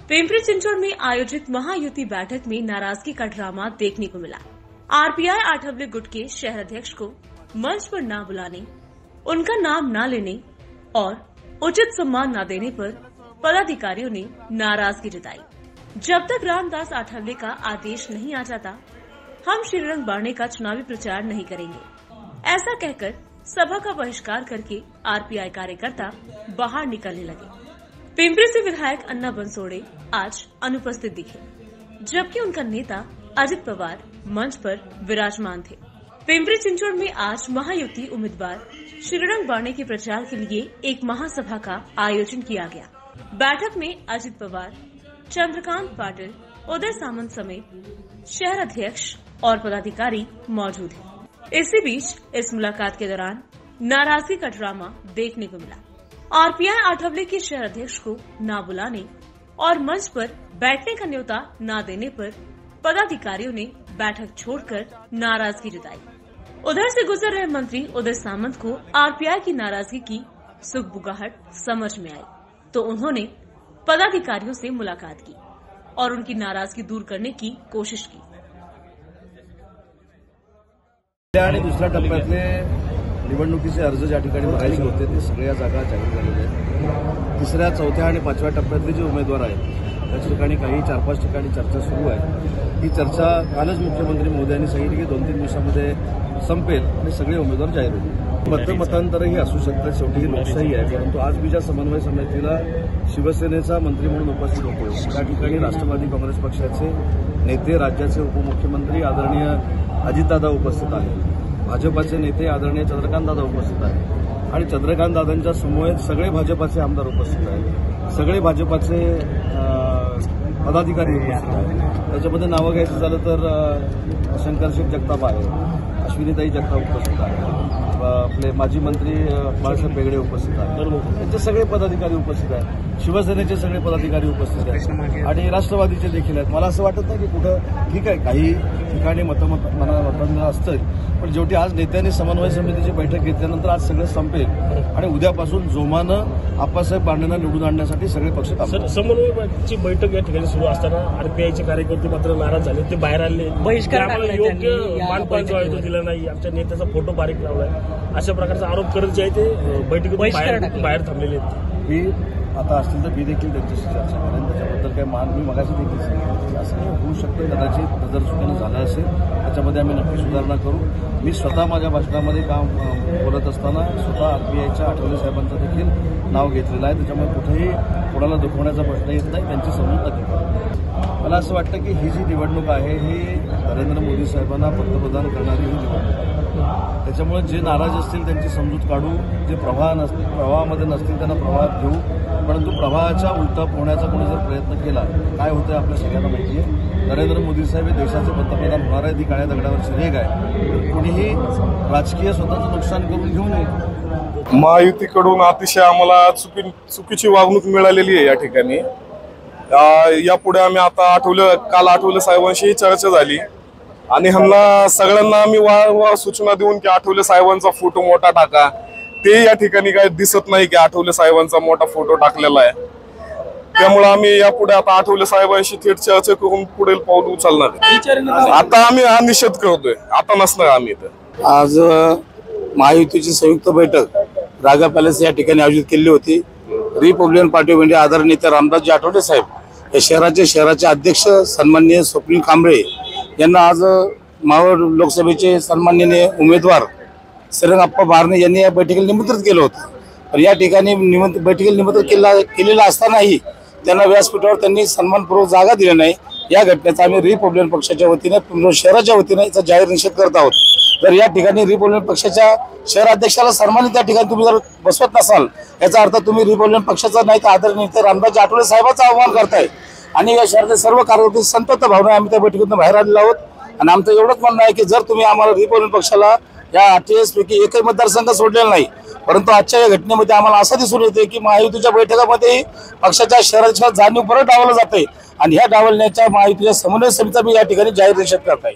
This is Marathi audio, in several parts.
पिंपरी चिंचवड में आयोजित महायुति बैठक में नाराजगी का ड्रामा देखने को मिला। आरपीआई आठवले गुट के शहर अध्यक्ष को मंच पर न बुलाने, उनका नाम न लेने और उचित सम्मान न देने पर पदाधिकारियों ने नाराजगी जताई। जब तक रामदास आठवले का आदेश नहीं आ जाता, हम श्रीरंग बारने का चुनावी प्रचार नहीं करेंगे, ऐसा कहकर सभा का बहिष्कार करके आरपीआई कार्यकर्ता बाहर निकलने लगे। पिंपरी से विधायक अन्ना बंसोड़े आज अनुपस्थित दिखे, जबकि उनका नेता अजित पवार मंच पर विराजमान थे। पिंपरी चिंचवड में आज महायुति उम्मीदवार श्रीरंग बारने के प्रचार के लिए एक महासभा का आयोजन किया गया। बैठक में अजित पवार, चंद्रकांत पाटिल, उदय सामंत समेत शहर अध्यक्ष और पदाधिकारी मौजूद हैं। इसी बीच इस मुलाकात के दौरान नाराजगी का ड्रामा देखने को मिला। आरपीआई आठवले के शहर अध्यक्ष को न बुलाने और मंच पर बैठने का न्योता न देने पर पदाधिकारियों ने बैठक छोड़कर नाराजगी जताई। उधर से गुजर रहे मंत्री उदय सामंत को आरपीआई की नाराजगी की सुगबुगाहट समझ में आई, तो उन्होंने पदाधिकारियों से मुलाकात की और उनकी नाराजगी दूर करने की कोशिश की। दुसऱ्या टप्प्यातले निवडणुकीचे अर्ज ज्या ठिकाणी भरायचे होते ते सगळ्या जागा जाहीर झालेल्या आहेत। तिसऱ्या, चौथ्या आणि पाचव्या टप्प्यातले जे उमेदवार आहेत त्याच ठिकाणी काही 4-5 ठिकाणी चर्चा सुरू आहे। ही चर्चा कालच मुख्यमंत्री महोदयांनी सांगितली की 2-3 दिवसामध्ये संपेल आणि सगळे उमेदवार जाहीर होतील। मतांतरही असू शकतात, शेवटी ही लोकशाही आहे। परंतु आज मी ज्या समन्वय समितीला शिवसेनेचा मंत्री म्हणून उपस्थित होतो त्या ठिकाणी राष्ट्रवादी काँग्रेस पक्षाचे नेते, राज्याचे उपमुख्यमंत्री आदरणीय अजितदादा उपस्थित आहेत, भाजपाचे नेते आदरणीय चंद्रकांतदादा उपस्थित आहेत आणि चंद्रकांतदादांच्या समवेत सगळे भाजपाचे आमदार उपस्थित आहेत, सगळे भाजपाचे पदाधिकारी उपस्थित आहेत। त्याच्यामध्ये नावं घ्यायचं झालं तर शंकरशेठ जगताप आहे, अश्विनीताई जगताप उपस्थित आहेत, आपले माजी मंत्री बाळासाहेब बेगडे उपस्थित आहेत, त्यांचे सगळे पदाधिकारी उपस्थित आहेत, शिवसेनेचे सगळे पदाधिकारी उपस्थित आहेत आणि राष्ट्रवादीचे देखील आहेत। मला असं वाटत नाही की कुठं ठीक आहे, काही ठिकाणी मतदान असतं, पण शेवटी आज नेत्यांनी समन्वय समितीची बैठक घेतल्यानंतर आज सगळं संपेल आणि उद्यापासून जोमानं आप्पासाहेब बारणेंना निवडून आणण्यासाठी सगळे पक्ष काम करतील। समन्वयाची बैठक या ठिकाणी सुरू असताना आरपीआयचे कार्यकर्ते मात्र नाराज झाले, ते बाहेर आले, बहिष्कार योग्य मानपान जो आहे तो दिला नाही, आमच्या नेत्याचा फोटो बारीक लावलाय, अशा प्रकारचा आरोप करत जे आहे ते बैठकीतून बाहेर थांबलेले आहेत। मी आता असतील तर मी देखील त्यांच्याशी चर्चा करेन, त्याच्याबद्दल काही मी मगाशी देखील सांगितलं असं काही होऊ शकतं, कदाचित नजर चुकीनं झालं असेल, त्याच्यामध्ये आम्ही नक्की सुधारणा करू। मी स्वतः माझ्या भाषणामध्ये काम बोलत असताना स्वतः आरपीआयच्या आठवले साहेबांचं देखील नाव घेतलेलं आहे, त्याच्यामुळे कुठेही कोणाला दुखवण्याचा प्रश्न येत नाही, त्यांची समजूत नक्की। मला असं वाटतं की ही जी निवडणूक आहे ही नरेंद्र मोदी साहेबांना पंतप्रधान करणारी ही निवडणूक आहे। त्याच्यामुळे जे नाराज असतील त्यांची समजूत काढू, जे प्रवाहामध्ये नसतील त्यांना प्रवाहात घेऊ, परंतु प्रवाहाच्या उलटा पोहण्याचा कोणी जर प्रयत्न केला काय होतं आपल्या सगळ्यांना माहिती आहे। नरेंद्र मोदी साहेब हे देशाचे पंतप्रधान होणार आहे, ती काळ्या दगडावरची रेघ आहे, कोणीही राजकीय स्वतःचं नुकसान करून घेऊ नये। महायुतीकडून अतिशय आम्हाला चुकीची वागणूक मिळालेली आहे या ठिकाणी। यापुढे आम्ही आता काल आठवले साहेबांशी चर्चा झाली आणि ह्यांना सगळ्यांना आम्ही सूचना देऊन की आठवले साहेबांचा फोटो मोठा टाका, ते या ठिकाणी काय दिसत नाही की आठवले साहेबांचा मोठा फोटो टाकलेला आहे। त्यामुळे आम्ही यापुढे आता आठवले साहेबांशी थेट चर्चा करून पुढील पाऊल उचलणार। आता आम्ही हा निषेध करतोय, आता नसणार आम्ही इथं। आज महायुतीची संयुक्त बैठक रागा पॅलेस या ठिकाणी आयोजित केली होती। रिपब्लिकन पार्टी ऑफ इंडिया आदरणीय नेते रामदासजी आठवले साहेब हे शहराचे अध्यक्ष सन्माननीय स्वप्नील कांबळे यांना आज मावळ लोकसभेचे सन्माननीय उमेदवार श्रीरंग अप्पा बारणे यांनी या बैठकीला निमंत्रित केलं होतं, पण या ठिकाणी बैठकीला निमंत्रित केलेलं असतानाही त्यांना व्यासपीठावर त्यांनी सन्मानपूर्वक जागा दिली नाही। या घटनेचा आम्ही रिपब्लिकन पक्षाच्या वतीने शहराच्या वतीने याचा जाहीर निषेध करत आहोत। तर या ठिकाणी रिपब्लिकन पक्षाच्या शहराध्यक्षाला सन्मानित त्या ठिकाणी तुम्ही जर बसवत नसाल, याचा अर्थ तुम्ही रिपब्लिकन पक्षाचा नाही तर आदरणीय रामदासजी आठवले साहेबांचा आव्हान करताय आणि या शहरातील सर्व कार्यकर्ते संतप्त भावना आम्ही त्या बैठकीतून बाहेर आलेलो आहोत। आणि आमचं एवढंच म्हणणं आहे की जर तुम्ही आम्हाला रिपब्लिकन पक्षाला या 48 पैकी एकही मतदारसंघ सोडलेला नाही, परंतु आजच्या या घटनेमध्ये आम्हाला असं दिसून येते की महायुतीच्या बैठकामध्ये पक्षाच्या शहराच्या जाणीव परत डावलं जाते आणि ह्या डावलण्याच्या महायुतीच्या समन्वय समितीचा मी या ठिकाणी जाहीर निषेध करत आहे।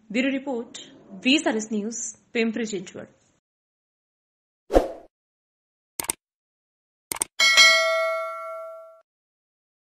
Bureau report, VSRS news, Pimpri Chinchwad.